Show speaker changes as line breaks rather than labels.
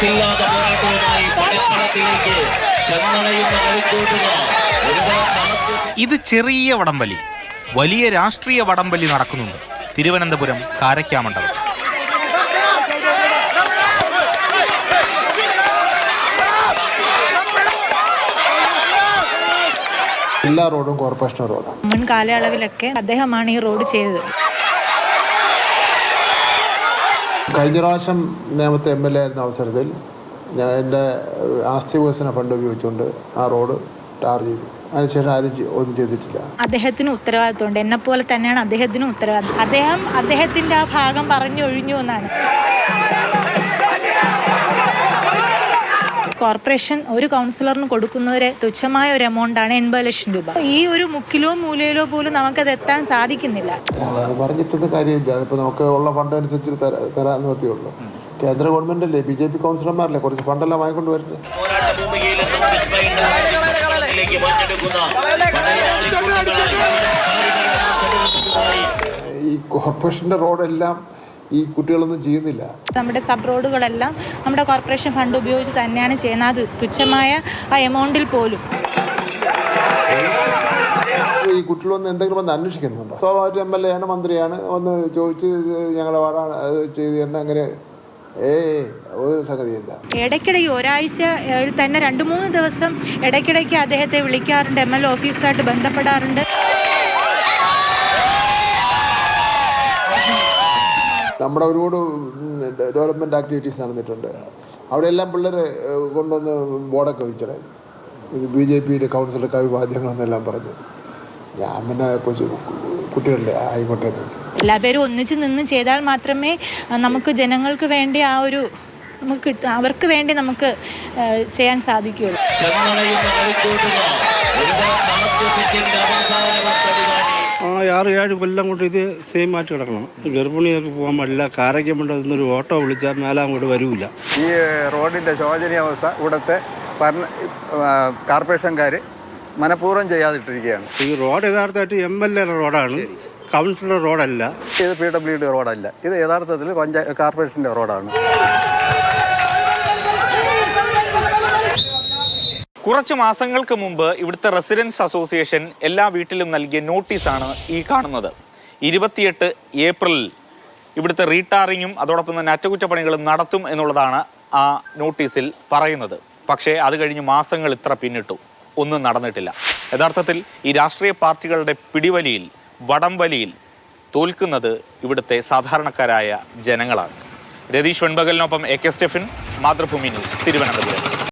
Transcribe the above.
കരുത്തില്ലാത്ത പോരാട്ടവുമായി പടക്കളത്തിലേക്ക് ചെന്നണയുന്ന കളിക്കൂട്ടുന്ന
ഇത് ചെറിയ വടംവലി. വലിയ രാഷ്ട്രീയ വടംവലി നടക്കുന്നുണ്ട് തിരുവനന്തപുരം കാരയ്ക്കാമണ്ഡലം.
എല്ലാ റോഡും കോർപ്പറേഷൻ റോഡാണ്.
മുൻ കാലയളവിലൊക്കെ അദ്ദേഹമാണ് ഈ റോഡ് ചെയ്തത്.
കഴിഞ്ഞ പ്രാവശ്യം നേമത്തെ MLA ആയിരുന്ന അവസരത്തിൽ ഞാൻ എൻ്റെ ആസ്തി വികസന ഫണ്ട് ഉപയോഗിച്ചുകൊണ്ട് ആ റോഡ് ടാർ ചെയ്തു. അതിനുശേഷം ആരും ഒന്നും ചെയ്തിട്ടില്ല.
അദ്ദേഹത്തിന് ഉത്തരവാദിത്വമുണ്ട്. എന്നെപ്പോലെ തന്നെയാണ് അദ്ദേഹത്തിനും ഉത്തരവാദിത്വം. അദ്ദേഹത്തിൻ്റെ ആ ഭാഗം പറഞ്ഞൊഴിഞ്ഞു എന്നാണ്. കോർപ്പറേഷൻ ഒരു കൗൺസിലറിന് കൊടുക്കുന്ന തുച്ഛമായ ഒരു എമൗണ്ടാണ് 80 ലക്ഷം രൂപ. ഈ ഒരു മുക്കിലോ മൂലയിലോ പോലും നമുക്കത് എത്താൻ സാധിക്കുന്നില്ല.
അത് പറഞ്ഞിട്ടൊന്നും കാര്യമില്ല. അതിപ്പോൾ നമുക്ക് ഉള്ള ഫണ്ട് അനുസരിച്ച് തരാൻ നിർത്തിയുള്ളൂ. കേന്ദ്ര ഗവൺമെൻറ്റല്ലേ, BJP കൗൺസിലർമാരല്ലേ, കുറച്ച് ഫണ്ടെല്ലാം വാങ്ങിക്കൊണ്ട് വരട്ടെ. ഈ കോർപ്പറേഷൻ്റെ റോഡെല്ലാം ഈ കുട്ടികളൊന്നും ചെയ്യുന്നില്ല.
നമ്മുടെ സബ് റോഡുകളെല്ലാം നമ്മുടെ കോർപ്പറേഷൻ ഫണ്ട് ഉപയോഗിച്ച് തന്നെയാണ് ചെയ്യുന്നത്. തുച്ഛമായ ആ എമൗണ്ടിൽ പോലും
ഈ കുട്ടികളൊന്നും എന്തെങ്കിലും വന്ന് അന്വേഷിക്കുന്നുണ്ടോ? സ്വാഭാവിക MLA ആണ്, മന്ത്രിയാണ്, ഒന്ന് ചോദിച്ച് ഞങ്ങളുടെ വാടാണ് അത് ചെയ്ത് തന്നെ. അങ്ങനെ ഒരു സംഗതിയില്ല.
ഇടയ്ക്കിടെ ഒരാഴ്ച തന്നെ 2-3 ദിവസം ഇടയ്ക്കിടയ്ക്ക് അദ്ദേഹത്തെ വിളിക്കാറുണ്ട്. MLA ഓഫീസുമായിട്ട് ബന്ധപ്പെടാറുണ്ട്.
നമ്മുടെ ഒരുപാട് ഡെവലപ്മെൻറ്റ് ആക്ടിവിറ്റീസ് നടന്നിട്ടുണ്ട്. അവിടെയെല്ലാം പിള്ളേർ കൊണ്ടുവന്ന് ബോർഡൊക്കെ വെച്ചിടേ ഇത് BJP കൗൺസിലർക്ക് അഭിവാദ്യങ്ങളെന്നെല്ലാം പറഞ്ഞു. ഞാൻ പിന്നെ കുട്ടികളുടെ ആയിക്കോട്ടെ.
എല്ലാ പേരും ഒന്നിച്ച് നിന്ന് ചെയ്താൽ മാത്രമേ നമുക്ക് ജനങ്ങൾക്ക് വേണ്ടി ആ ഒരു അവർക്ക് വേണ്ടി നമുക്ക് ചെയ്യാൻ സാധിക്കുകയുള്ളൂ.
ആ 6-7 കൊല്ലം കൊണ്ട് ഇത് സെയിം ആയിട്ട് കിടക്കണം. ഗർഭിണിയൊക്കെ പോകാൻ പാടില്ല. കാരയ്ക്കാമണ്ഡലത്തിൽ ഓട്ടോ വിളിച്ചാൽ മേലെ അങ്ങോട്ട് വരില്ല.
ഈ റോഡിൻ്റെ ശോചനീയാവസ്ഥ ഇവിടുത്തെ കോർപ്പറേഷൻകാർ മനഃപൂർവ്വം ചെയ്യാതിട്ടിരിക്കുകയാണ്.
ഈ റോഡ് യഥാർത്ഥമായിട്ട് MLA റോഡാണ്, കൗൺസിലർ റോഡല്ല.
ഇത് PWD റോഡല്ല. ഇത് യഥാർത്ഥത്തിൽ കോർപ്പറേഷൻ്റെ റോഡാണ്.
കുറച്ച് മാസങ്ങൾക്ക് മുമ്പ് ഇവിടുത്തെ റെസിഡൻസ് അസോസിയേഷൻ എല്ലാ വീട്ടിലും നൽകിയ നോട്ടീസാണ് ഈ കാണുന്നത്. 28 ഏപ്രിലിൽ ഇവിടുത്തെ റീടാറിങ്ങും അതോടൊപ്പം തന്നെ അറ്റകുറ്റപ്പണികളും നടത്തും എന്നുള്ളതാണ് ആ നോട്ടീസിൽ പറയുന്നത്. പക്ഷേ അത് കഴിഞ്ഞ് മാസങ്ങൾ ഇത്ര പിന്നിട്ടു, ഒന്നും നടന്നിട്ടില്ല. യഥാർത്ഥത്തിൽ ഈ രാഷ്ട്രീയ പാർട്ടികളുടെ പിടിവലിയിൽ, വടംവലിയിൽ തോൽക്കുന്നത് ഇവിടുത്തെ സാധാരണക്കാരായ ജനങ്ങളാണ്. രതീഷ് വെൺപകലിനൊപ്പം AK സ്റ്റെഫിൻ, മാതൃഭൂമി ന്യൂസ്, തിരുവനന്തപുരം.